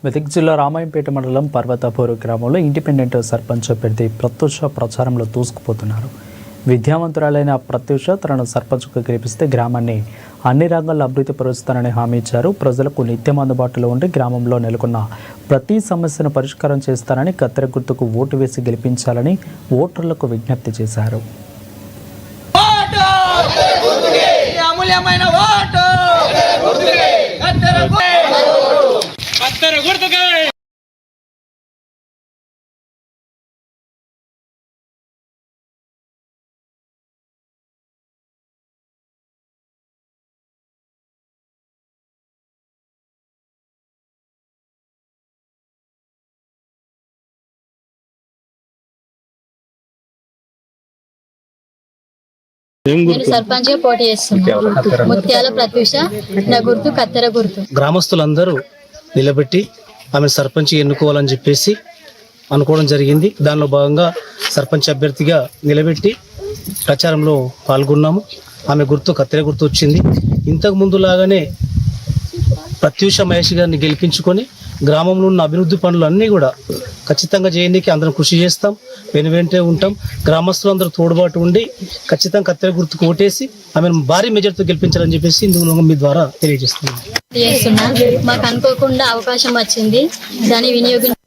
మెదక్ జిల్లా రామాయంపేట మండలం పర్వతాపూర్ గ్రామంలో ఇండిపెండెంట్ సర్పంచ్ అభ్యర్థి ప్రత్యూష ప్రచారంలో దూసుకుపోతున్నారు. విద్యావంతురాలైన ప్రత్యూష తనను సర్పంచ్గా గెలిపిస్తే గ్రామాన్ని అన్ని రంగాల్లో అభివృద్ధి పరుస్తానని హామీ ఇచ్చారు. ప్రజలకు నిత్యం అందుబాటులో ఉండి గ్రామంలో నెలకొన్న ప్రతి సమస్యను పరిష్కారం చేస్తానని కత్తెర గుర్తుకు ఓటు వేసి గెలిపించాలని ఓటర్లకు విజ్ఞప్తి చేశారు. నేను సర్పంచ్ గా పోటీ చేస్తున్నాను. ముత్యాల ప్రత్యూష, నా గుర్తు కత్తెర గుర్తు. గ్రామస్తులందరూ నిలబెట్టి ఆమె సర్పంచ్ ఎన్నుకోవాలని చెప్పేసి అనుకోవడం జరిగింది. దానిలో భాగంగా సర్పంచ్ అభ్యర్థిగా నిలబెట్టి ప్రచారంలో పాల్గొన్నాము. ఆమె గుర్తు కత్తెర గుర్తు వచ్చింది. ఇంతకు ముందు లాగానే ప్రత్యూష మహేష్ గారిని గెలిపించుకొని గ్రామంలో ఉన్న అభివృద్ధి పనులు అన్నీ కూడా ఖచ్చితంగా చేయడానికి అందరం కృషి చేస్తాం, వెనువెంటే ఉంటాం. గ్రామస్తులందరూ తోడుబాటు ఉండి ఖచ్చితంగా కత్తెర గుర్తుకు ఓటేసి ఆమెను భారీ మెజార్టీతో గెలిపించాలని చెప్పేసి ఇందులో మీ ద్వారా తెలియజేస్తున్నాం. మాకు అనుకోకుండా అవకాశం వచ్చింది, దాన్ని వినియోగించి